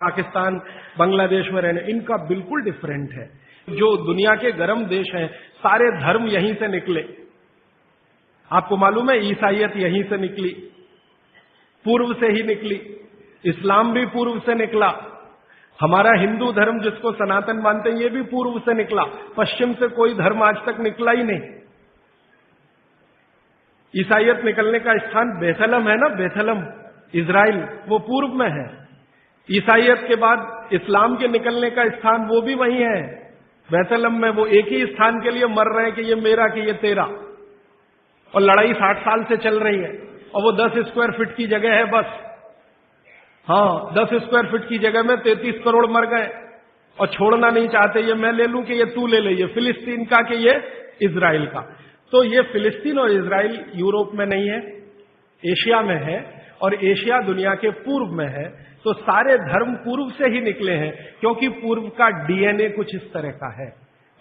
पाकिस्तान, बांग्लादेश में रहने, इनका बिल्कुल डिफरेंट है। जो दुनिया के गर्म देश हैं, सारे धर्म यहीं से निकले। आपको मालूम है ईसाइयत यहीं से निकली, पूर्व से ही निकली। इस्लाम भी पूर्व से निकला। हमारा हिंदू धर्म जिसको सनातन मानते हैं, ये भी पूर्व से निकला। पश्चिम से कोई धर्म आज तक निकला ही नहीं। ईसाइयत निकलने का स्थान बेथलम है ना, बेथलम इजराइल, वो पूर्व में है। ईसाइयत के बाद इस्लाम के निकलने का स्थान वो भी वही है, बेथलम में। वो एक ही स्थान के लिए मर रहे हैं कि ये मेरा कि ये तेरा, और लड़ाई 60 साल से चल रही है। और वो 10 स्क्वायर फीट की जगह है बस। हाँ, 10 स्क्वायर फीट की जगह में 33 करोड़ मर गए, और छोड़ना नहीं चाहते। ये मैं ले लूं कि ये तू ले ले, ये फिलिस्तीन का कि ये इजराइल का। तो ये फिलिस्तीन और इजराइल यूरोप में नहीं है, एशिया में है, और एशिया दुनिया के पूर्व में है। तो सारे धर्म पूर्व से ही निकले हैं, क्योंकि पूर्व का डीएनए कुछ इस तरह का है।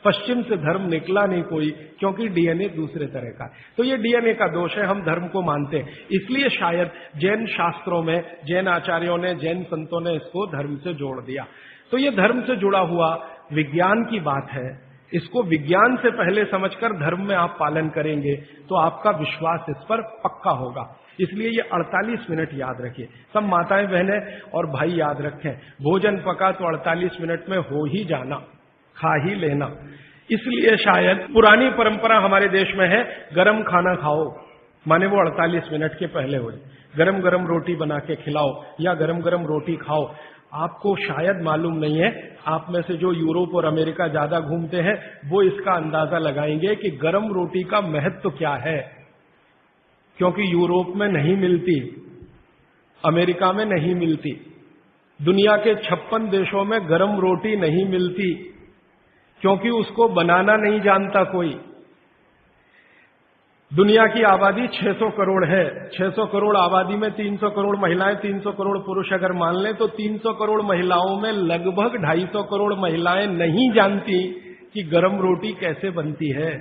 पश्चिम से धर्म निकला नहीं कोई, क्योंकि डीएनए दूसरे तरह का है। तो ये डीएनए का दोष है, हम धर्म को मानते हैं। इसलिए शायद जैन शास्त्रों में, जैन आचार्यों ने, जैन संतों ने इसको धर्म से जोड़ दिया। तो ये धर्म से जुड़ा हुआ विज्ञान की बात है। इसको विज्ञान से पहले समझकर धर्म में आप पालन करेंगे तो आपका विश्वास इस पर पक्का होगा। इसलिए ये 48 मिनट याद रखिए। सब माताएं बहनें और भाई याद रखें, भोजन पका तो 48 मिनट में हो ही जाना, खा ही लेना। इसलिए शायद पुरानी परंपरा हमारे देश में है, गरम खाना खाओ, माने वो 48 मिनट के पहले हो। गरम गरम रोटी बना के खिलाओ या गरम गरम रोटी खाओ। आपको शायद मालूम नहीं है, आप में से जो यूरोप और अमेरिका ज्यादा घूमते हैं वो इसका अंदाजा लगाएंगे कि गरम रोटी का महत्व क्या है। क्योंकि यूरोप में नहीं मिलती, अमेरिका में नहीं मिलती, दुनिया के 56 देशों में गरम रोटी नहीं मिलती, क्योंकि उसको बनाना नहीं जानता कोई। दुनिया की आबादी 600 करोड़ है। 600 करोड़ आबादी में 300 करोड़ महिलाएं, 300 करोड़ पुरुष अगर मान लें तो 300 करोड़ महिलाओं में लगभग 250 करोड़ महिलाएं नहीं जानती कि गरम रोटी कैसे बनती है।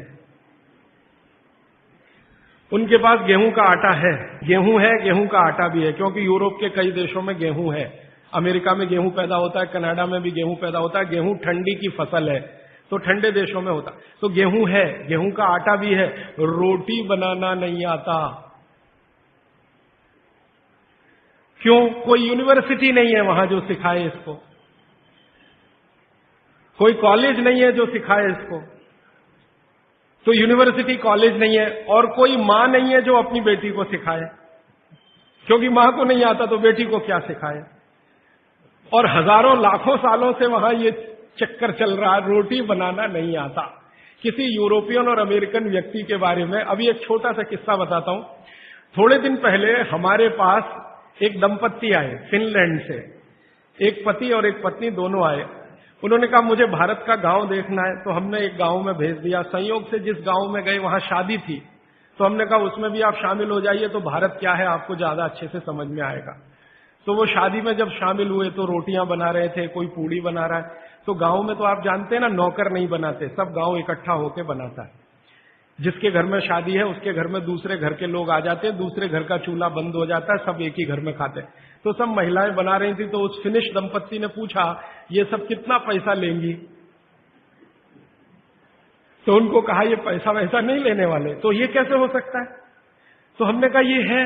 उनके पास गेहूं का आटा है, गेहूं का आटा भी है, क्योंकि यूरोप के कई देशों में गेहूं है। अमेरिका में गेहूं पैदा होता है, कनाडा में भी गेहूं पैदा होता है। गेहूं ठंडी की फसल है, तो ठंडे देशों में होता। तो गेहूं है, गेहूं का आटा भी है, रोटी बनाना नहीं आता। क्यों? कोई यूनिवर्सिटी नहीं है वहां जो सिखाए इसको, कोई कॉलेज नहीं है जो सिखाए इसको। तो यूनिवर्सिटी कॉलेज नहीं है, और कोई मां नहीं है जो अपनी बेटी को सिखाए, क्योंकि मां को नहीं आता तो बेटी को क्या सिखाए। और हजारों लाखों सालों से वहां ये चक्कर चल रहा है, रोटी बनाना नहीं आता। किसी यूरोपियन और अमेरिकन व्यक्ति के बारे में अभी एक छोटा सा किस्सा बताता हूं। थोड़े दिन पहले हमारे पास एक दंपत्ति आए फिनलैंड से, एक पति और एक पत्नी दोनों आए। उन्होंने कहा मुझे भारत का गांव देखना है, तो हमने एक गांव में भेज दिया। संयोग से जिस गांव में गए वहां शादी थी, तो हमने कहा उसमें भी आप शामिल हो जाइए, तो भारत क्या है आपको ज्यादा अच्छे से समझ में आएगा। तो वो शादी में जब शामिल हुए तो रोटियां बना रहे थे, कोई पूड़ी बना रहा है। तो गांव में तो आप जानते हैं ना, नौकर नहीं बनाते, सब गांव इकट्ठा होकर बनाता है। जिसके घर में शादी है उसके घर में दूसरे घर के लोग आ जाते हैं, दूसरे घर का चूल्हा बंद हो जाता है, सब एक ही घर में खाते हैं। तो सब महिलाएं बना रही थी। तो उस फिनिश दंपत्ति ने पूछा ये सब कितना पैसा लेंगी। तो उनको कहा ये पैसा वैसा नहीं लेने वाले। तो ये कैसे हो सकता है? तो हमने कहा ये है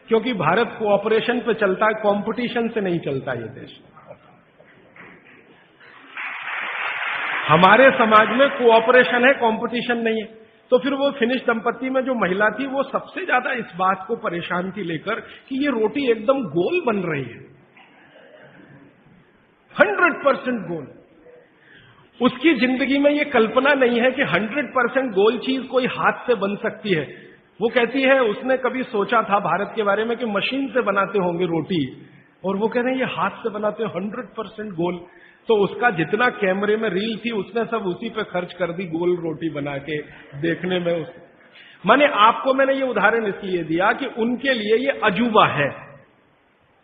क्योंकि भारत कोऑपरेशन पे चलता है, कंपटीशन से नहीं चलता ये देश। हमारे समाज में कोऑपरेशन है, कंपटीशन नहीं है। तो फिर वो फिनिश दंपत्ति में जो महिला थी वो सबसे ज्यादा इस बात को परेशान थी लेकर कि ये रोटी एकदम गोल बन रही है, 100% गोल। उसकी जिंदगी में ये कल्पना नहीं है कि 100% गोल चीज कोई हाथ से बन सकती है। वो कहती है उसने कभी सोचा था भारत के बारे में कि मशीन से बनाते होंगे रोटी, और वो कह रहे हैं ये हाथ से बनाते हैं 100% गोल। तो उसका जितना कैमरे में रील थी उसने सब उसी पे खर्च कर दी, गोल रोटी बना के देखने में। माने आपको मैंने ये उदाहरण इसलिए दिया कि उनके लिए ये अजूबा है,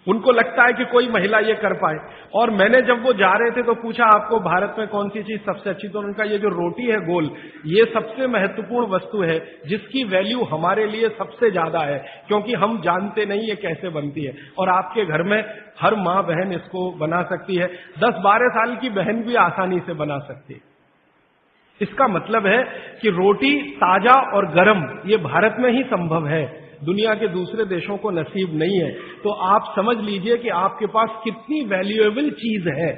उनको लगता है कि कोई महिला ये कर पाए। और मैंने जब वो जा रहे थे तो पूछा आपको भारत में कौन सी चीज सबसे अच्छी, तो उनका ये जो रोटी है गोल, ये सबसे महत्वपूर्ण वस्तु है जिसकी वैल्यू हमारे लिए सबसे ज्यादा है, क्योंकि हम जानते नहीं ये कैसे बनती है। और आपके घर में हर माँ बहन इसको बना सकती है, 10-12 साल की बहन भी आसानी से बना सकती है। इसका मतलब है कि रोटी ताजा और गर्म ये भारत में ही संभव है, दुनिया के दूसरे देशों को नसीब नहीं है। तो आप समझ लीजिए कि आपके पास कितनी वैल्यूएबल चीज है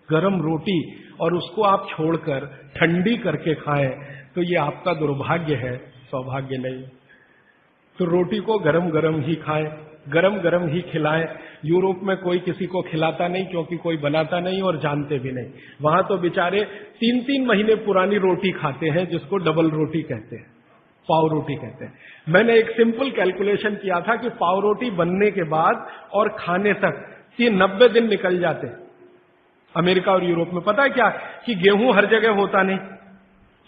गरम रोटी, और उसको आप छोड़कर ठंडी करके खाएं तो ये आपका दुर्भाग्य है, सौभाग्य नहीं। तो रोटी को गरम गरम ही खाएं, गरम गरम ही खिलाएं। यूरोप में कोई किसी को खिलाता नहीं, क्योंकि कोई बनाता नहीं और जानते भी नहीं। वहां तो बेचारे 3-3 महीने पुरानी रोटी खाते हैं, जिसको डबल रोटी कहते हैं, पाव रोटी कहते हैं। मैंने एक सिंपल कैलकुलेशन किया था कि पाव रोटी बनने के बाद और खाने तक 90 दिन निकल जाते अमेरिका और यूरोप में। पता है क्या कि गेहूं हर जगह होता नहीं,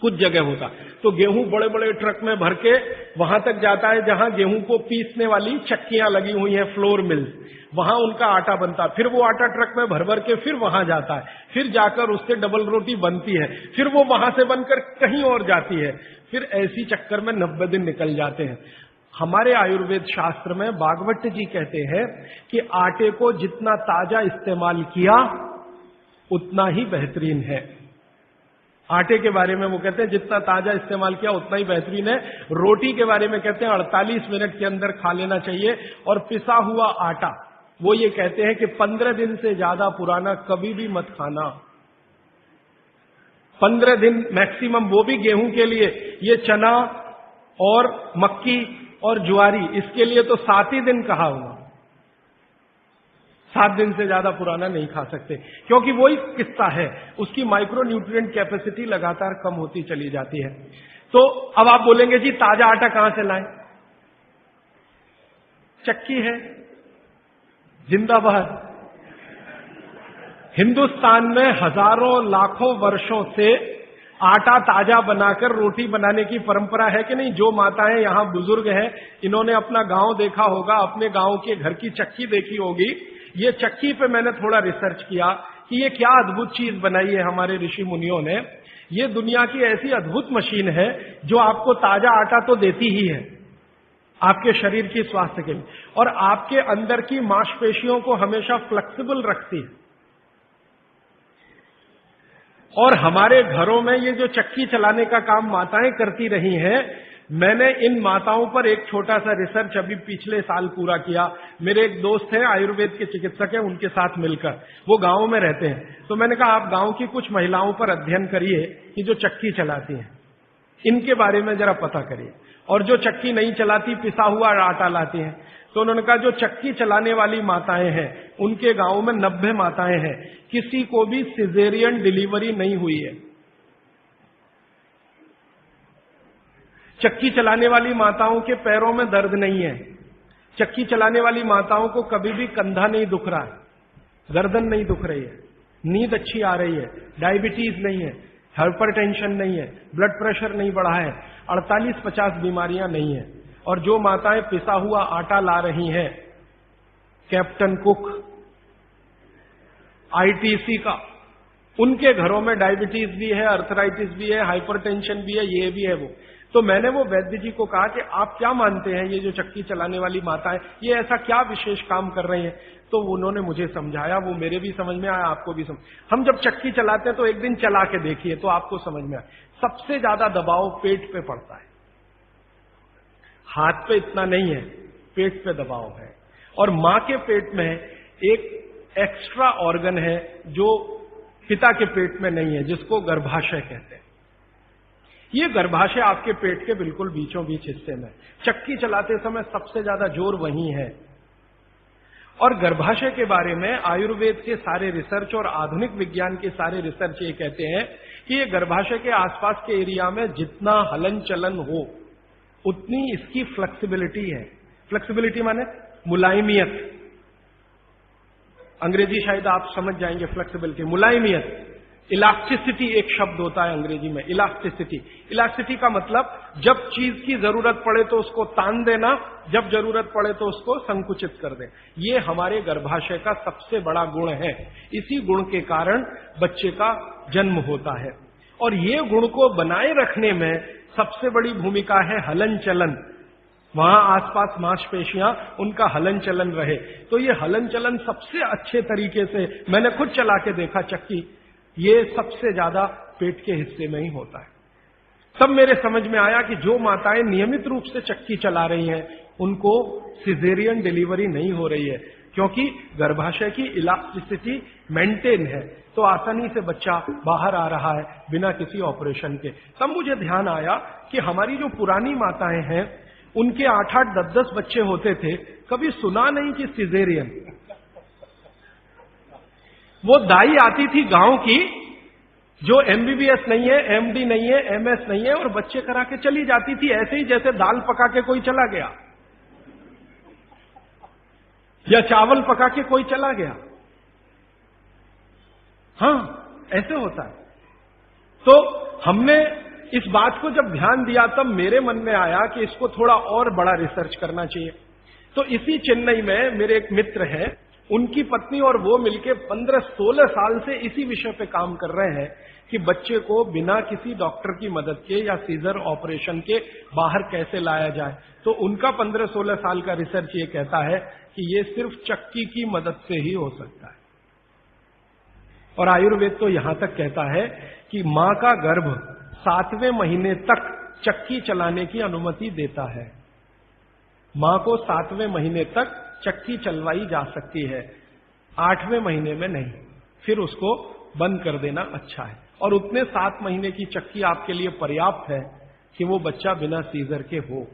कुछ जगह होता, तो गेहूं बड़े बड़े ट्रक में भर के वहां तक जाता है जहां गेहूं को पीसने वाली चक्कियां लगी हुई हैं, फ्लोर मिल्स, वहां उनका आटा बनता है। फिर वो आटा ट्रक में भर भर के फिर वहां जाता है, फिर जाकर उससे डबल रोटी बनती है, फिर वो वहां से बनकर कहीं और जाती है, फिर ऐसी चक्कर में 90 दिन निकल जाते हैं। हमारे आयुर्वेद शास्त्र में भागवत जी कहते हैं कि आटे को जितना ताजा इस्तेमाल किया उतना ही बेहतरीन है। आटे के बारे में वो कहते हैं जितना ताजा इस्तेमाल किया उतना ही बेहतरीन है। रोटी के बारे में कहते हैं 48 मिनट के अंदर खा लेना चाहिए। और पिसा हुआ आटा वो ये कहते हैं कि 15 दिन से ज्यादा पुराना कभी भी मत खाना। 15 दिन मैक्सिमम, वो भी गेहूं के लिए। ये चना और मक्की और ज्वारी, इसके लिए तो 7 ही दिन कहा हुआ। 7 दिन से ज्यादा पुराना नहीं खा सकते, क्योंकि वही किस्सा है, उसकी माइक्रो न्यूट्रिएंट कैपेसिटी लगातार कम होती चली जाती है। तो अब आप बोलेंगे जी ताजा आटा कहां से लाएं? चक्की है, जिंदाबाद। हिंदुस्तान में हजारों लाखों वर्षों से आटा ताजा बनाकर रोटी बनाने की परंपरा है कि नहीं? जो माताएं यहां बुजुर्ग हैं, इन्होंने अपना गांव देखा होगा, अपने गांव के घर की चक्की देखी होगी। ये चक्की पे मैंने थोड़ा रिसर्च किया कि ये क्या अद्भुत चीज बनाई है हमारे ऋषि मुनियों ने। ये दुनिया की ऐसी अद्भुत मशीन है जो आपको ताजा आटा तो देती ही है आपके शरीर की स्वास्थ्य के लिए, और आपके अंदर की मांसपेशियों को हमेशा फ्लेक्सिबल रखती है। और हमारे घरों में ये जो चक्की चलाने का काम माताएं करती रही हैं, मैंने इन माताओं पर एक छोटा सा रिसर्च अभी पिछले साल पूरा किया। मेरे एक दोस्त हैं, आयुर्वेद के चिकित्सक हैं, उनके साथ मिलकर, वो गांव में रहते हैं। तो मैंने कहा आप गांव की कुछ महिलाओं पर अध्ययन करिए कि जो चक्की चलाती हैं, इनके बारे में जरा पता करिए। और जो चक्की नहीं चलाती, पिसा हुआ आटा लाती हैं, तो उन्होंने कहा जो चक्की चलाने वाली माताएं हैं, उनके गांव में 90 माताएं हैं, किसी को भी सिजेरियन डिलीवरी नहीं हुई है। चक्की चलाने वाली माताओं के पैरों में दर्द नहीं है। चक्की चलाने वाली माताओं को कभी भी कंधा नहीं दुख रहा है, गर्दन नहीं दुख रही है, नींद अच्छी आ रही है, डायबिटीज नहीं है, हाइपरटेंशन नहीं है, ब्लड प्रेशर नहीं बढ़ा है, 48-50 बीमारियां नहीं है। और जो माताएं पिसा हुआ आटा ला रही हैं, कैप्टन कुक, आईटीसी का, उनके घरों में डायबिटीज भी है, अर्थराइटिस भी है, हाइपरटेंशन भी है, ये भी है वो। तो मैंने वो वैद्य जी को कहा कि आप क्या मानते हैं ये जो चक्की चलाने वाली माताएं, ये ऐसा क्या विशेष काम कर रही हैं? तो उन्होंने मुझे समझाया, वो मेरे भी समझ में आया, आपको भी समझ। हम जब चक्की चलाते हैं तो एक दिन चला के देखिए तो आपको समझ में आए। सबसे ज्यादा दबाव पेट पे पड़ता है, हाथ पे इतना नहीं है, पेट पे दबाव है। और मां के पेट में एक एक्स्ट्रा ऑर्गन है जो पिता के पेट में नहीं है, जिसको गर्भाशय कहते हैं। ये गर्भाशय आपके पेट के बिल्कुल बीचों बीच हिस्से में। चक्की चलाते समय सबसे ज्यादा जोर वहीं है। और गर्भाशय के बारे में आयुर्वेद के सारे रिसर्च और आधुनिक विज्ञान के सारे रिसर्च ये कहते हैं कि ये गर्भाशय के आसपास के एरिया में जितना हलन चलन हो उतनी इसकी फ्लेक्सिबिलिटी है। फ्लेक्सिबिलिटी माने मुलायमियत, अंग्रेजी शायद आप समझ जाएंगे। फ्लेक्सिबिलिटी, मुलायमियत, इलास्टिसिटी एक शब्द होता है अंग्रेजी में, इलास्टिसिटी। इलास्टिसिटी का मतलब जब चीज की जरूरत पड़े तो उसको तान देना, जब जरूरत पड़े तो उसको संकुचित कर दे। ये हमारे गर्भाशय का सबसे बड़ा गुण है। इसी गुण के कारण बच्चे का जन्म होता है। और ये गुण को बनाए रखने में सबसे बड़ी भूमिका है हलन चलन। वहां आसपास मांसपेशियां, उनका हलन चलन रहे। तो ये हलन चलन सबसे अच्छे तरीके से, मैंने खुद चला के देखा चक्की, ये सबसे ज्यादा पेट के हिस्से में ही होता है। तब मेरे समझ में आया कि जो माताएं नियमित रूप से चक्की चला रही हैं उनको सिजेरियन डिलीवरी नहीं हो रही है, क्योंकि गर्भाशय की इलास्टिसिटी मेंटेन है, तो आसानी से बच्चा बाहर आ रहा है बिना किसी ऑपरेशन के। तब मुझे ध्यान आया कि हमारी जो पुरानी माताएं हैं उनके 8-8, 10-10 बच्चे होते थे, कभी सुना नहीं कि सिजेरियन। वो दाई आती थी गांव की, जो एमबीबीएस नहीं है, एमडी नहीं है, एमएस नहीं है, और बच्चे करा के चली जाती थी, ऐसे ही जैसे दाल पका के कोई चला गया या चावल पका के कोई चला गया। हां, ऐसे होता है। तो हमने इस बात को जब ध्यान दिया तब मेरे मन में आया कि इसको थोड़ा और बड़ा रिसर्च करना चाहिए। तो इसी चेन्नई में मेरे एक मित्र हैं, उनकी पत्नी और वो मिलके 15-16 साल से इसी विषय पे काम कर रहे हैं कि बच्चे को बिना किसी डॉक्टर की मदद के या सीजर ऑपरेशन के बाहर कैसे लाया जाए। तो उनका 15-16 साल का रिसर्च ये कहता है कि ये सिर्फ चक्की की मदद से ही हो सकता है। और आयुर्वेद तो यहां तक कहता है कि मां का गर्भ 7वें महीने तक चक्की चलाने की अनुमति देता है। मां को 7वें महीने तक चक्की चलवाई जा सकती है, 8वें महीने में नहीं, फिर उसको बंद कर देना अच्छा है। और उतने 7 महीने की चक्की आपके लिए पर्याप्त है कि वो बच्चा बिना सीजर के हो।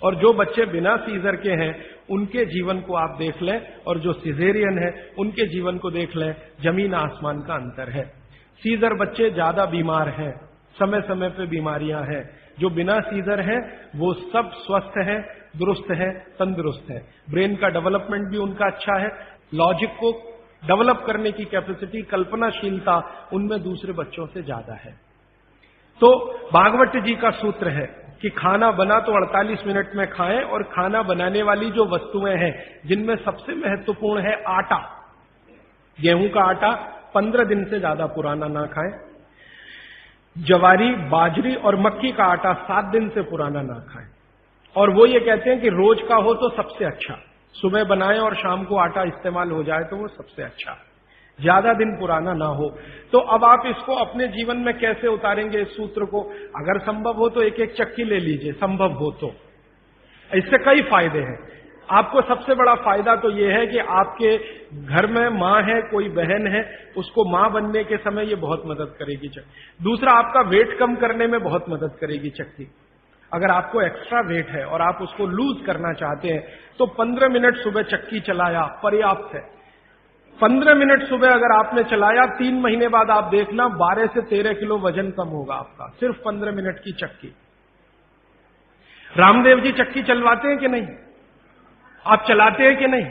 और जो बच्चे बिना सीजर के हैं उनके जीवन को आप देख लें, और जो सिजेरियन है उनके जीवन को देख लें, जमीन आसमान का अंतर है। सीजर बच्चे ज्यादा बीमार हैं, समय समय पे बीमारियां हैं। जो बिना सीजर हैं वो सब स्वस्थ हैं, दुरुस्त हैं, तंदुरुस्त हैं। ब्रेन का डेवलपमेंट भी उनका अच्छा है, लॉजिक को डेवलप करने की कैपेसिटी, कल्पनाशीलता उनमें दूसरे बच्चों से ज्यादा है। तो भागवत जी का सूत्र है कि खाना बना तो 48 मिनट में खाएं, और खाना बनाने वाली जो वस्तुएं हैं जिनमें सबसे महत्वपूर्ण है आटा, गेहूं का आटा 15 दिन से ज्यादा पुराना ना खाएं, जवारी, बाजरी और मक्की का आटा 7 दिन से पुराना ना खाएं। और वो ये कहते हैं कि रोज का हो तो सबसे अच्छा, सुबह बनाएं और शाम को आटा इस्तेमाल हो जाए तो वो सबसे अच्छा, ज्यादा दिन पुराना ना हो। तो अब आप इसको अपने जीवन में कैसे उतारेंगे इस सूत्र को? अगर संभव हो तो एक एक चक्की ले लीजिए, संभव हो तो। इससे कई फायदे हैं। आपको सबसे बड़ा फायदा तो यह है कि आपके घर में मां है, कोई बहन है, उसको मां बनने के समय ये बहुत मदद करेगी चक्की। दूसरा, आपका वेट कम करने में बहुत मदद करेगी चक्की। अगर आपको एक्स्ट्रा वेट है और आप उसको लूज करना चाहते हैं तो 15 मिनट सुबह चक्की चलाया पर्याप्त है। 15 मिनट सुबह अगर आपने चलाया, 3 महीने बाद आप देखना 12 से 13 किलो वजन कम होगा आपका, सिर्फ 15 मिनट की चक्की। रामदेव जी चक्की चलवाते हैं कि नहीं? आप चलाते हैं कि नहीं?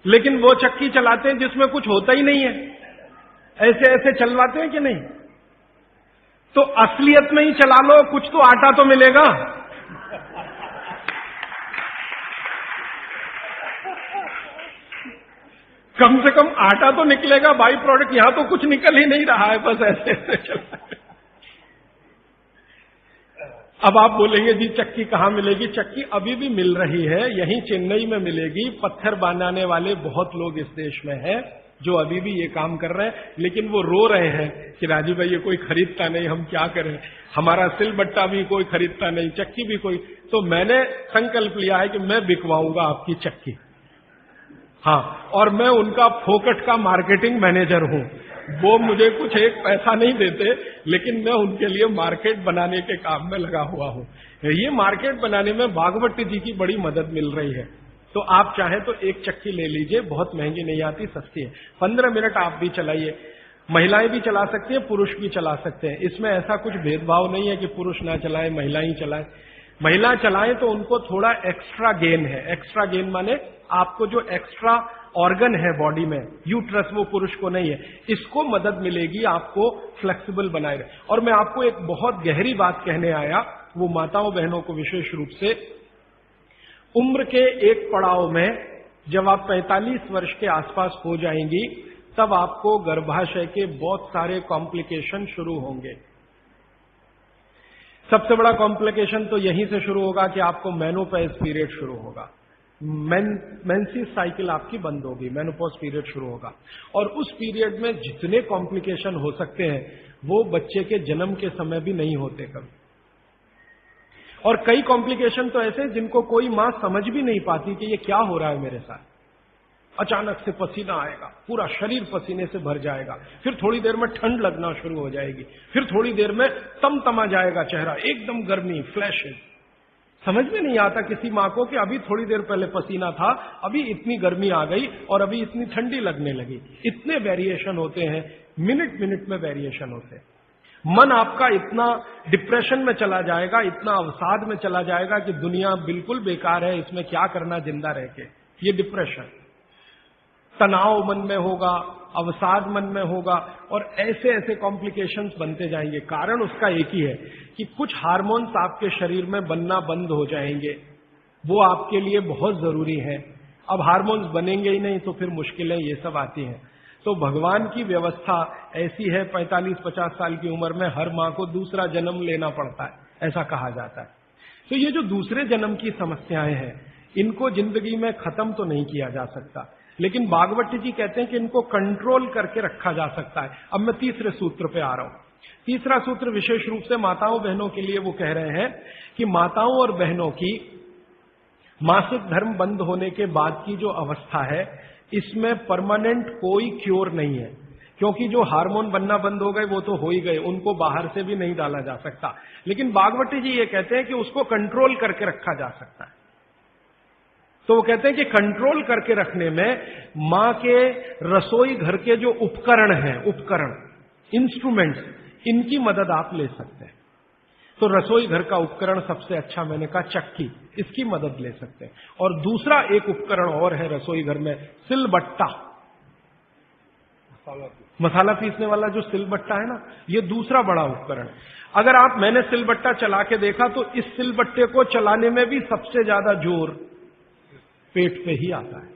लेकिन वो चक्की चलाते हैं जिसमें कुछ होता ही नहीं है, ऐसे ऐसे चलवाते हैं कि नहीं? तो असलियत में ही चला लो, कुछ तो आटा तो मिलेगा। कम से कम आटा तो निकलेगा, बाई प्रोडक्ट। यहां तो कुछ निकल ही नहीं रहा है, बस ऐसे ऐसे चल रहा है। अब आप बोलेंगे जी चक्की कहां मिलेगी? चक्की अभी भी मिल रही है, यहीं चेन्नई में मिलेगी। पत्थर बनाने वाले बहुत लोग इस देश में हैं जो अभी भी ये काम कर रहे हैं, लेकिन वो रो रहे हैं कि राजू भाई ये कोई खरीदता नहीं, हम क्या करें, हमारा सिलबट्टा भी कोई खरीदता नहीं, चक्की भी कोई। तो मैंने संकल्प लिया है कि मैं बिकवाऊंगा आपकी चक्की। हाँ, और मैं उनका फोकट का मार्केटिंग मैनेजर हूं। वो मुझे कुछ एक पैसा नहीं देते, लेकिन मैं उनके लिए मार्केट बनाने के काम में लगा हुआ हूं। ये मार्केट बनाने में भागवत जी की बड़ी मदद मिल रही है। तो आप चाहें तो एक चक्की ले लीजिए, बहुत महंगी नहीं आती, सस्ती है। 15 मिनट आप भी चलाइए, महिलाएं भी चला सकती हैं, पुरुष भी चला सकते हैं। इसमें ऐसा कुछ भेदभाव नहीं है कि पुरुष ना चलाएं, महिला ही चलाएं। महिला चलाएं तो उनको थोड़ा एक्स्ट्रा गेन है। एक्स्ट्रा गेन माने आपको जो एक्स्ट्रा ऑर्गन है बॉडी में, यूट्रस, वो पुरुष को नहीं है, इसको मदद मिलेगी आपको फ्लेक्सिबल बनाए रहे। और मैं आपको एक बहुत गहरी बात कहने आया, वो माताओं बहनों को विशेष रूप से, उम्र के एक पड़ाव में जब आप 45 वर्ष के आसपास हो जाएंगी, तब आपको गर्भाशय के बहुत सारे कॉम्प्लिकेशन शुरू होंगे। सबसे बड़ा कॉम्प्लिकेशन तो यहीं से शुरू होगा कि आपको मेनोपॉज पीरियड शुरू होगा, मेंसेस साइकिल आपकी बंद होगी, मेनोपॉज पीरियड शुरू होगा। और उस पीरियड में जितने कॉम्प्लिकेशन हो सकते हैं वो बच्चे के जन्म के समय भी नहीं होते कभी। और कई कॉम्प्लिकेशन तो ऐसे जिनको कोई मां समझ भी नहीं पाती कि ये क्या हो रहा है मेरे साथ। अचानक से पसीना आएगा, पूरा शरीर पसीने से भर जाएगा, फिर थोड़ी देर में ठंड लगना शुरू हो जाएगी, फिर थोड़ी देर में तमतमा जाएगा चेहरा, एकदम गर्मी, फ्लैशेज। समझ में नहीं आता किसी मां को कि अभी थोड़ी देर पहले पसीना था, अभी इतनी गर्मी आ गई और अभी इतनी ठंडी लगने लगी। इतने वेरिएशन होते हैं, मिनट मिनट में वेरिएशन होते हैं। मन आपका इतना डिप्रेशन में चला जाएगा, इतना अवसाद में चला जाएगा कि दुनिया बिल्कुल बेकार है, इसमें क्या करना जिंदा रह के। ये डिप्रेशन, तनाव मन में होगा, अवसाद मन में होगा, और ऐसे ऐसे कॉम्प्लिकेशंस बनते जाएंगे। कारण उसका एक ही है कि कुछ हार्मोन्स आपके शरीर में बनना बंद हो जाएंगे, वो आपके लिए बहुत जरूरी है। अब हार्मोन्स बनेंगे ही नहीं तो फिर मुश्किलें ये सब आती हैं। तो भगवान की व्यवस्था ऐसी है, 45-50 साल की उम्र में हर मां को दूसरा जन्म लेना पड़ता है, ऐसा कहा जाता है। तो ये जो दूसरे जन्म की समस्याएं हैं, इनको जिंदगी में खत्म तो नहीं किया जा सकता, लेकिन भागवत जी कहते हैं कि इनको कंट्रोल करके रखा जा सकता है। अब मैं तीसरे सूत्र पे आ रहा हूं। तीसरा सूत्र विशेष रूप से माताओं बहनों के लिए वो कह रहे हैं कि माताओं और बहनों की मासिक धर्म बंद होने के बाद की जो अवस्था है, इसमें परमानेंट कोई क्योर नहीं है, क्योंकि जो हार्मोन बनना बंद हो गए वो तो हो ही गए, उनको बाहर से भी नहीं डाला जा सकता। लेकिन भागवत जी ये कहते हैं कि उसको कंट्रोल करके रखा जा सकता है। तो वो कहते हैं कि कंट्रोल करके रखने में मां के रसोई घर के जो उपकरण हैं, उपकरण, इंस्ट्रूमेंट्स, इनकी मदद आप ले सकते हैं। तो रसोई घर का उपकरण सबसे अच्छा मैंने कहा चक्की, इसकी मदद ले सकते हैं। और दूसरा एक उपकरण और है रसोई घर में, सिलबट्टा, मसाला पीसने वाला जो सिलबट्टा है ना, ये दूसरा बड़ा उपकरण। अगर मैंने सिलबट्टा चला के देखा तो इस सिलबट्टे को चलाने में भी सबसे ज्यादा जोर पेट पे ही आता है,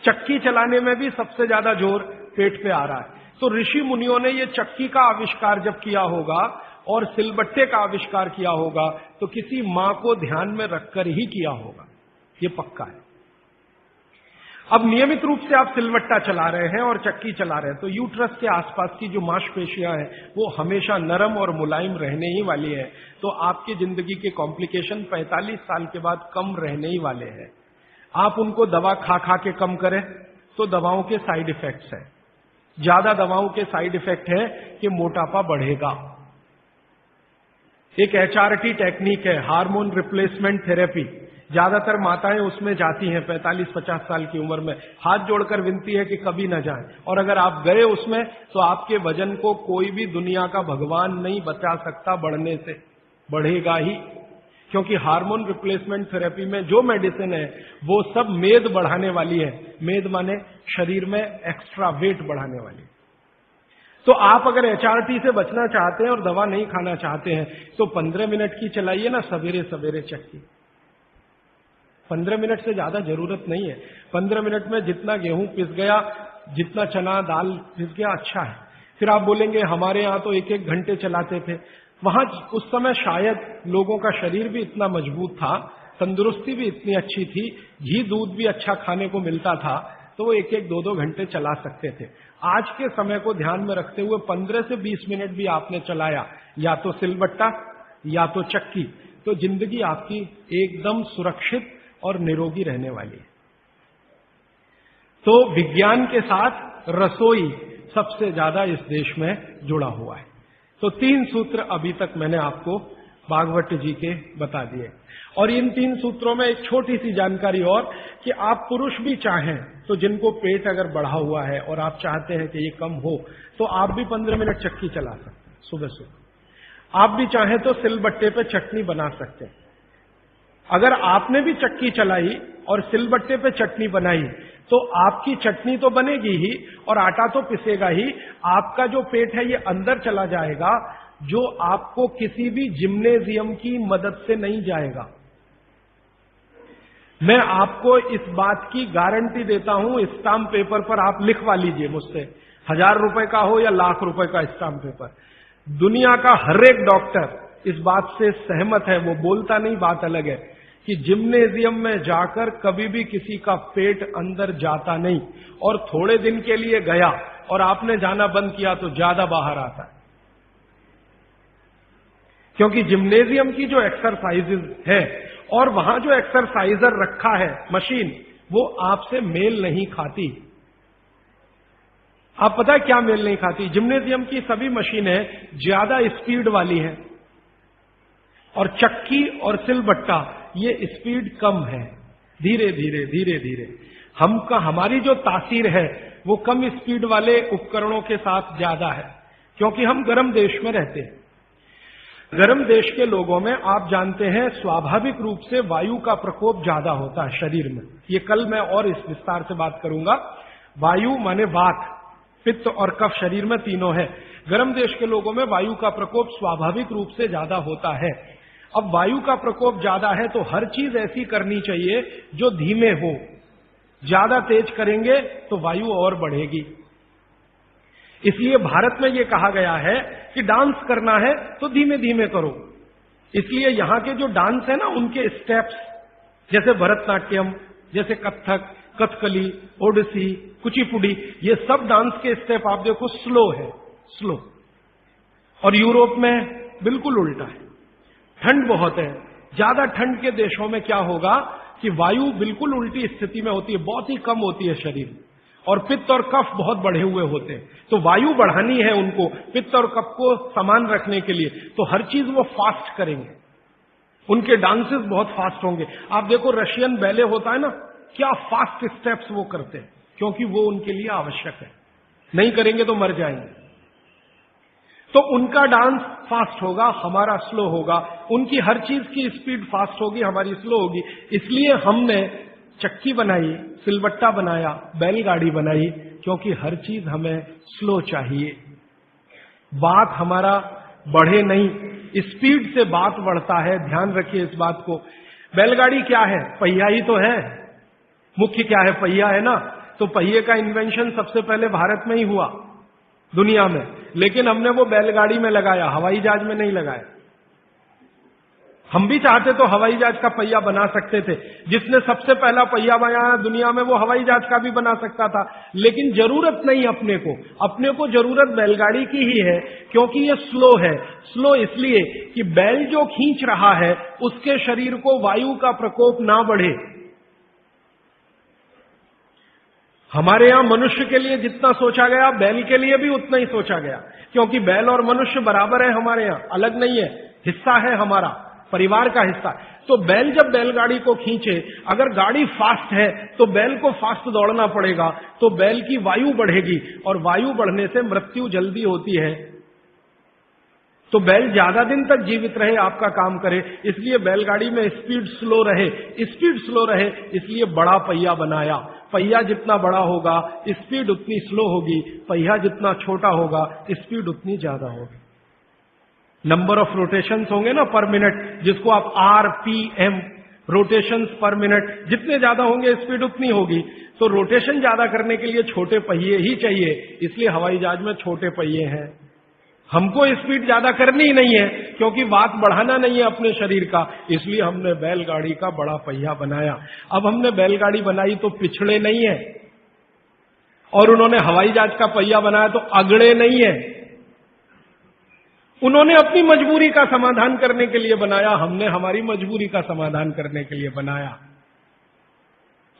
चक्की चलाने में भी सबसे ज्यादा जोर पेट पे आ रहा है। तो ऋषि मुनियों ने ये चक्की का आविष्कार जब किया होगा और सिलबट्टे का आविष्कार किया होगा तो किसी मां को ध्यान में रखकर ही किया होगा, ये पक्का है। अब नियमित रूप से आप सिलबट्टा चला रहे हैं और चक्की चला रहे हैं तो यूट्रस के आसपास की जो मांसपेशियां हैं वो हमेशा नरम और मुलायम रहने ही वाली है। तो आपकी जिंदगी के कॉम्प्लिकेशन 45 साल के बाद कम रहने ही वाले हैं। आप उनको दवा खा खा के कम करें तो दवाओं के साइड इफेक्ट्स हैं, ज्यादा दवाओं के साइड इफेक्ट है कि मोटापा बढ़ेगा। एक HRT टेक्निक है, हार्मोन रिप्लेसमेंट थेरेपी, ज्यादातर माताएं उसमें जाती हैं 45-50 साल की उम्र में, हाथ जोड़कर विनती है कि कभी न जाएं। और अगर आप गए उसमें तो आपके वजन को कोई भी दुनिया का भगवान नहीं बचा सकता बढ़ने से, बढ़ेगा ही। क्योंकि हार्मोन रिप्लेसमेंट थेरेपी में जो मेडिसिन है वो सब मेद बढ़ाने वाली है, मेद माने शरीर में एक्स्ट्रा वेट बढ़ाने वाली। तो आप अगर HRT से बचना चाहते हैं और दवा नहीं खाना चाहते हैं तो 15 मिनट की चलाइए ना सवेरे सवेरे चक्की। 15 मिनट से ज्यादा जरूरत नहीं है। 15 मिनट में जितना गेहूं पिस गया, जितना चना दाल पिस गया, अच्छा है। फिर आप बोलेंगे हमारे यहां तो 1-1 घंटे चलाते थे। वहां उस समय शायद लोगों का शरीर भी इतना मजबूत था, तंदुरुस्ती भी इतनी अच्छी थी, घी दूध भी अच्छा खाने को मिलता था, तो वो 1-1, 2-2 घंटे चला सकते थे। आज के समय को ध्यान में रखते हुए 15 से 20 मिनट भी आपने चलाया, या तो सिलबट्टा या तो चक्की, तो जिंदगी आपकी एकदम सुरक्षित और निरोगी रहने वाली है। तो विज्ञान के साथ रसोई सबसे ज्यादा इस देश में जुड़ा हुआ है। तो 3 सूत्र अभी तक मैंने आपको भागवत जी के बता दिए। और इन 3 सूत्रों में एक छोटी सी जानकारी और कि आप पुरुष भी चाहें तो जिनको पेट अगर बढ़ा हुआ है और आप चाहते हैं कि ये कम हो तो आप भी 15 मिनट चक्की चला सकते हैं सुबह सुबह। आप भी चाहें तो सिलबट्टे पे चटनी बना सकते हैं। अगर आपने भी चक्की चलाई और सिलबट्टे पे चटनी बनाई तो आपकी चटनी तो बनेगी ही और आटा तो पिसेगा ही, आपका जो पेट है ये अंदर चला जाएगा, जो आपको किसी भी जिम्नेजियम की मदद से नहीं जाएगा। मैं आपको इस बात की गारंटी देता हूं, स्टाम्प पेपर पर आप लिखवा लीजिए मुझसे, 1000 रुपए का हो या लाख रुपए का स्टाम्प पेपर, दुनिया का हर एक डॉक्टर इस बात से सहमत है, वो बोलता नहीं, बात अलग है, कि जिम्नेजियम में जाकर कभी भी किसी का पेट अंदर जाता नहीं, और थोड़े दिन के लिए गया और आपने जाना बंद किया तो ज्यादा बाहर आता है। क्योंकि जिम्नेजियम की जो एक्सरसाइजेज है और वहां जो एक्सरसाइजर रखा है मशीन, वो आपसे मेल नहीं खाती। आप पता है क्या मेल नहीं खाती? जिम्नेजियम की सभी मशीनें ज्यादा स्पीड वाली हैं और चक्की और सिलबट्टा ये स्पीड कम है, धीरे धीरे धीरे धीरे। हमारी जो तासीर है वो कम स्पीड वाले उपकरणों के साथ ज्यादा है, क्योंकि हम गर्म देश में रहते हैं। गर्म देश के लोगों में आप जानते हैं स्वाभाविक रूप से वायु का प्रकोप ज्यादा होता है शरीर में। ये कल मैं और इस विस्तार से बात करूंगा। वायु माने वात, पित्त और कफ शरीर में तीनों है। गर्म देश के लोगों में वायु का प्रकोप स्वाभाविक रूप से ज्यादा होता है। अब वायु का प्रकोप ज्यादा है तो हर चीज ऐसी करनी चाहिए जो धीमे हो। ज्यादा तेज करेंगे तो वायु और बढ़ेगी। इसलिए भारत में यह कहा गया है कि डांस करना है तो धीमे धीमे करो। इसलिए यहां के जो डांस है ना, उनके स्टेप्स, जैसे भरतनाट्यम, जैसे कथक, कथकली, ओडिसी, कुचिपुड़ी, ये सब डांस के स्टेप आप देखो स्लो है, स्लो। और यूरोप में बिल्कुल उल्टा है, ठंड बहुत है। ज्यादा ठंड के देशों में क्या होगा कि वायु बिल्कुल उल्टी स्थिति में होती है, बहुत ही कम होती है शरीर, और पित्त और कफ बहुत बढ़े हुए होते हैं। तो वायु बढ़ानी है उनको, पित्त और कफ को समान रखने के लिए, तो हर चीज वो फास्ट करेंगे। उनके डांसेस बहुत फास्ट होंगे। आप देखो रशियन बैले होता है ना, क्या फास्ट स्टेप्स वो करते हैं, क्योंकि वो उनके लिए आवश्यक है। नहीं करेंगे तो मर जाएंगे। तो उनका डांस फास्ट होगा, हमारा स्लो होगा। उनकी हर चीज की स्पीड फास्ट होगी, हमारी स्लो होगी। इसलिए हमने चक्की बनाई, सिलबट्टा बनाया, बैलगाड़ी बनाई, क्योंकि हर चीज हमें स्लो चाहिए। बात हमारा बढ़े नहीं, स्पीड से बात बढ़ता है। ध्यान रखिए इस बात को। बैलगाड़ी क्या है? पहिया ही तो है। मुख्य क्या है? पहिया है ना। तो पहिए का इन्वेंशन सबसे पहले भारत में ही हुआ दुनिया में, लेकिन हमने वो बैलगाड़ी में लगाया, हवाई जहाज में नहीं लगाया। हम भी चाहते तो हवाई जहाज का पहिया बना सकते थे। जिसने सबसे पहला पहिया बनाया दुनिया में, वो हवाई जहाज का भी बना सकता था, लेकिन जरूरत नहीं अपने को जरूरत बैलगाड़ी की ही है, क्योंकि ये स्लो है। स्लो इसलिए कि बैल जो खींच रहा है उसके शरीर को वायु का प्रकोप ना बढ़े। हमारे यहां मनुष्य के लिए जितना सोचा गया, बैल के लिए भी उतना ही सोचा गया, क्योंकि बैल और मनुष्य बराबर है हमारे यहां, अलग नहीं है, हिस्सा है हमारा, परिवार का हिस्सा। तो बैल जब बैलगाड़ी को खींचे, अगर गाड़ी फास्ट है तो बैल को फास्ट दौड़ना पड़ेगा, तो बैल की वायु बढ़ेगी, और वायु बढ़ने से मृत्यु जल्दी होती है। तो बैल ज्यादा दिन तक जीवित रहे, आपका काम करे, इसलिए बैलगाड़ी में स्पीड स्लो रहे, इसलिए बड़ा पहिया बनाया। पहिया जितना बड़ा होगा स्पीड उतनी स्लो होगी, पहिया जितना छोटा होगा स्पीड उतनी ज्यादा होगी। नंबर ऑफ रोटेशंस होंगे ना पर मिनट, जिसको आप RPM, रोटेशंस पर मिनट, जितने ज्यादा होंगे स्पीड उतनी होगी। तो रोटेशन ज्यादा करने के लिए छोटे पहिए ही चाहिए, इसलिए हवाई जहाज में छोटे पहिए हैं। हमको स्पीड ज्यादा करनी ही नहीं है, क्योंकि वात बढ़ाना नहीं है अपने शरीर का, इसलिए हमने बैलगाड़ी का बड़ा पहिया बनाया। अब हमने बैलगाड़ी बनाई तो पिछड़े नहीं है, और उन्होंने हवाई जहाज का पहिया बनाया तो अगड़े नहीं है। उन्होंने अपनी मजबूरी का समाधान करने के लिए बनाया, हमने हमारी मजबूरी का समाधान करने के लिए बनाया।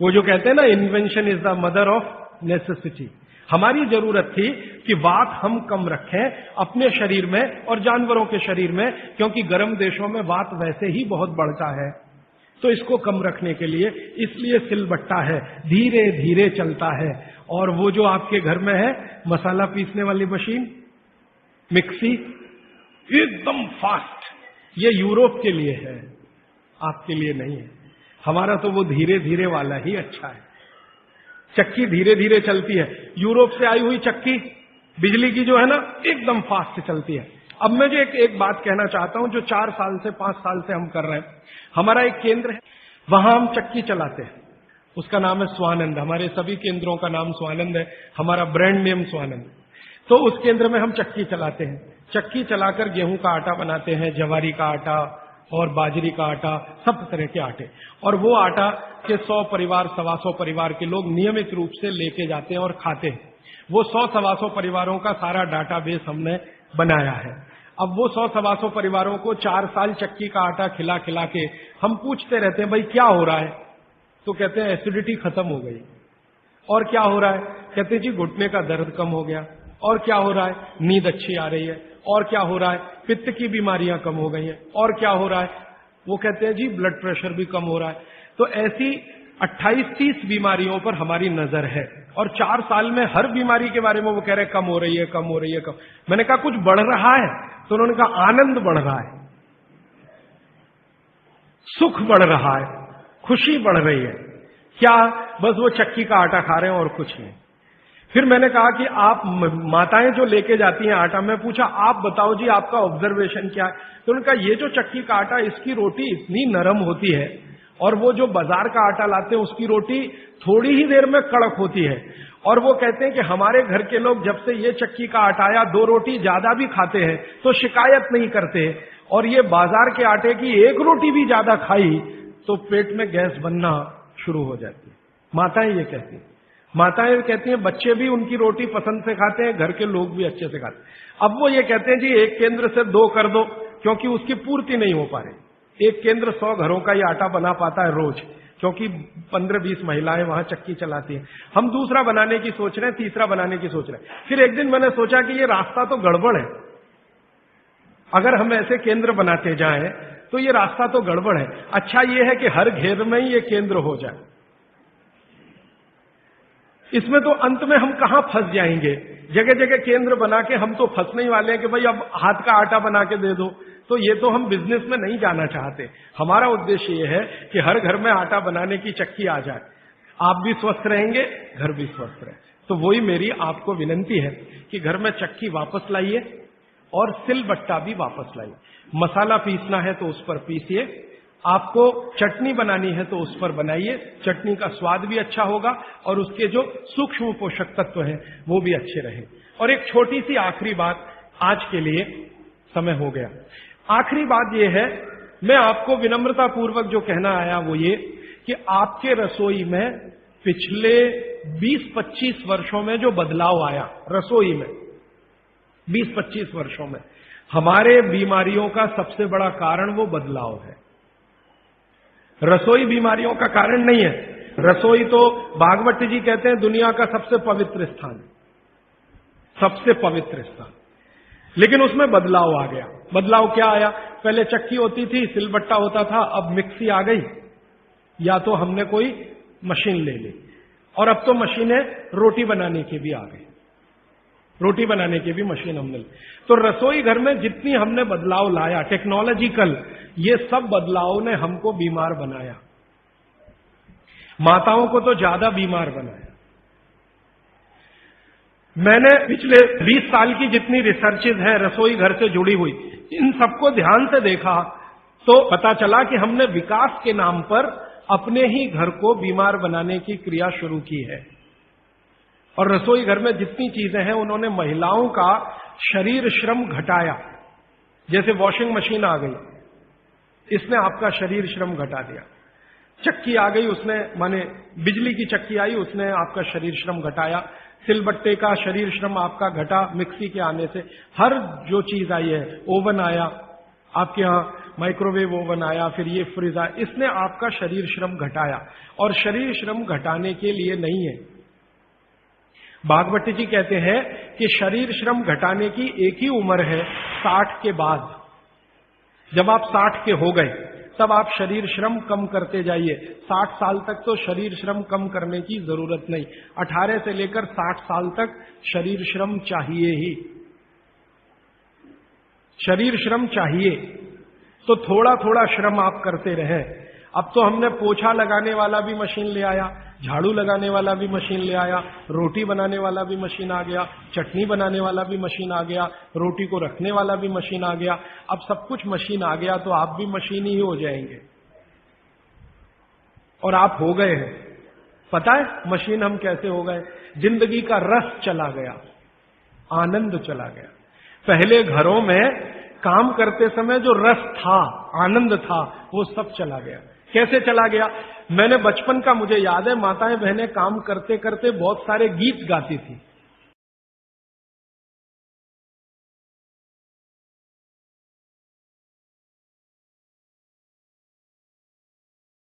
वो जो कहते हैं ना, invention is the mother of necessity. हमारी जरूरत थी कि वात हम कम रखें अपने शरीर में और जानवरों के शरीर में, क्योंकि गर्म देशों में वात वैसे ही बहुत बढ़ता है। तो इसको कम रखने के लिए इसलिए सिलबट्टा है, धीरे धीरे चलता है। और वो जो आपके घर में है मसाला पीसने वाली मशीन, मिक्सी, एकदम फास्ट, ये यूरोप के लिए है, आपके लिए नहीं है। हमारा तो वो धीरे धीरे वाला ही अच्छा है। चक्की धीरे धीरे चलती है। यूरोप से आई हुई चक्की बिजली की जो है ना, एकदम फास्ट चलती है। अब मैं जो एक बात कहना चाहता हूं, जो 4 साल से 5 साल से हम कर रहे हैं, हमारा एक केंद्र है, वहां हम चक्की चलाते हैं, उसका नाम है स्वानंद। हमारे सभी केंद्रों का नाम स्वानंद है, हमारा ब्रांड नेम स्वानंद। तो उस केंद्र में हम चक्की चलाते हैं। चक्की चलाकर गेहूं का आटा बनाते हैं, जवारी का आटा और बाजरी का आटा, सब तरह के आटे। और वो आटा के 100 परिवार 125 परिवार के लोग नियमित रूप से लेके जाते हैं और खाते हैं। वो 100-125 परिवारों का सारा डाटाबेस हमने बनाया है। अब वो 100-125 परिवारों को 4 साल चक्की का आटा खिला खिला के हम पूछते रहते हैं, भाई क्या हो रहा है? तो कहते हैं एसिडिटी खत्म हो गई। और क्या हो रहा है? कहते हैं जी घुटने का दर्द कम हो गया। और क्या हो रहा है? नींद अच्छी आ रही है। और क्या हो रहा है? पित्त की बीमारियां कम हो गई हैं। और क्या हो रहा है? वो कहते हैं जी ब्लड प्रेशर भी कम हो रहा है। तो ऐसी 28-30 बीमारियों पर हमारी नजर है, और 4 साल में हर बीमारी के बारे में वो कह रहे हैं कम हो रही है, कम हो रही है, कम। मैंने कहा कुछ बढ़ रहा है? तो उन्होंने कहा आनंद बढ़ रहा है, सुख बढ़ रहा है, खुशी बढ़ रही है। क्या? बस वो चक्की का आटा खा रहे हैं और कुछ नहीं। फिर मैंने कहा कि आप माताएं जो लेके जाती हैं आटा, मैं पूछा आप बताओ जी आपका ऑब्जर्वेशन क्या है? तो उन्होंने कहा ये जो चक्की का आटा, इसकी रोटी इतनी नरम होती है, और वो जो बाजार का आटा लाते हैं उसकी रोटी थोड़ी ही देर में कड़क होती है। और वो कहते हैं कि हमारे घर के लोग जब से ये चक्की का आटा आया 2 रोटी ज्यादा भी खाते हैं तो शिकायत नहीं करते, और ये बाजार के आटे की 1 रोटी भी ज्यादा खाई तो पेट में गैस बनना शुरू हो जाती है। माताएं ये कहती हैं। माताएं कहती हैं बच्चे भी उनकी रोटी पसंद से खाते हैं, घर के लोग भी अच्छे से खाते हैं। अब वो ये कहते हैं जी एक केंद्र से 2 कर दो, क्योंकि उसकी पूर्ति नहीं हो पा रही। एक केंद्र 100 घरों का ही आटा बना पाता है रोज, क्योंकि 15-20 महिलाएं वहां चक्की चलाती हैं। हम दूसरा बनाने की सोच रहे हैं, तीसरा बनाने की सोच रहे हैं। फिर एक दिन मैंने सोचा कि ये रास्ता तो गड़बड़ है। अगर हम ऐसे केंद्र बनाते जाएं तो ये रास्ता तो गड़बड़ है। अच्छा ये है कि हर घेर में ही ये केंद्र हो जाए। इसमें तो अंत में हम कहां फंस जाएंगे? जगह जगह केंद्र बना के हम तो फंसने ही वाले हैं कि भाई अब हाथ का आटा बना के दे दो। तो ये तो हम बिजनेस में नहीं जाना चाहते। हमारा उद्देश्य ये है कि हर घर में आटा बनाने की चक्की आ जाए, आप भी स्वस्थ रहेंगे, घर भी स्वस्थ रहे। तो वही मेरी आपको विनती है कि घर में चक्की वापस लाइए और सिलबट्टा भी वापस लाइए। मसाला पीसना है तो उस पर पीसिए, आपको चटनी बनानी है तो उस पर बनाइए। चटनी का स्वाद भी अच्छा होगा और उसके जो सूक्ष्म पोषक तत्व हैं वो भी अच्छे रहे। और एक छोटी सी आखिरी बात, आज के लिए समय हो गया। आखिरी बात यह है, मैं आपको विनम्रता पूर्वक जो कहना आया वो ये कि आपके रसोई में पिछले 20-25 वर्षों में जो बदलाव आया रसोई में, 20-25 वर्षों में, हमारे बीमारियों का सबसे बड़ा कारण वो बदलाव है। रसोई बीमारियों का कारण नहीं है। रसोई तो भागवत जी कहते हैं दुनिया का सबसे पवित्र स्थान, सबसे पवित्र स्थान। लेकिन उसमें बदलाव आ गया। बदलाव क्या आया? पहले चक्की होती थी, सिलबट्टा होता था, अब मिक्सी आ गई, या तो हमने कोई मशीन ले ली, और अब तो मशीनें रोटी बनाने की भी आ गई, रोटी बनाने की भी मशीन हमने ली। तो रसोई घर में जितनी हमने बदलाव लाया टेक्नोलॉजिकल, ये सब बदलाव ने हमको बीमार बनाया। माताओं को तो ज्यादा बीमार बनाया। मैंने पिछले 20 साल की जितनी रिसर्चेज हैं रसोई घर से जुड़ी हुई, इन सबको ध्यान से देखा तो पता चला कि हमने विकास के नाम पर अपने ही घर को बीमार बनाने की क्रिया शुरू की है। और रसोई घर में जितनी चीजें हैं उन्होंने महिलाओं का शरीर श्रम घटाया। जैसे वॉशिंग मशीन आ गई, इसने आपका शरीर श्रम घटा दिया। चक्की आ गई, उसने माने बिजली की चक्की आई, उसने आपका शरीर श्रम घटाया। सिलबट्टे का शरीर श्रम आपका घटा मिक्सी के आने से। हर जो चीज आई है, ओवन आया आपके यहां, माइक्रोवेव ओवन आया, फिर ये फ्रिज आया, इसने आपका शरीर श्रम घटाया। और शरीर श्रम घटाने के लिए नहीं है। भागवत जी कहते हैं कि शरीर श्रम घटाने की एक ही उम्र है, 60 के बाद। जब आप 60 के हो गए तब आप शरीर श्रम कम करते जाइए। 60 साल तक तो शरीर श्रम कम करने की जरूरत नहीं, 18 से लेकर 60 साल तक शरीर श्रम चाहिए ही, शरीर श्रम चाहिए। तो थोड़ा थोड़ा श्रम आप करते रहें। अब तो हमने पोछा लगाने वाला भी मशीन ले आया, झाड़ू लगाने वाला भी मशीन ले आया, रोटी बनाने वाला भी मशीन आ गया, चटनी बनाने वाला भी मशीन आ गया, रोटी को रखने वाला भी मशीन आ गया। अब सब कुछ मशीन आ गया तो आप भी मशीन ही हो जाएंगे। और आप हो गए हैं। पता है मशीन हम कैसे हो गए? जिंदगी का रस चला गया, आनंद चला गया। पहले घरों में काम करते समय जो रस था, आनंद था, वो सब चला गया। कैसे चला गया? मैंने बचपन का मुझे याद है, माताएं बहनें काम करते करते बहुत सारे गीत गाती थी।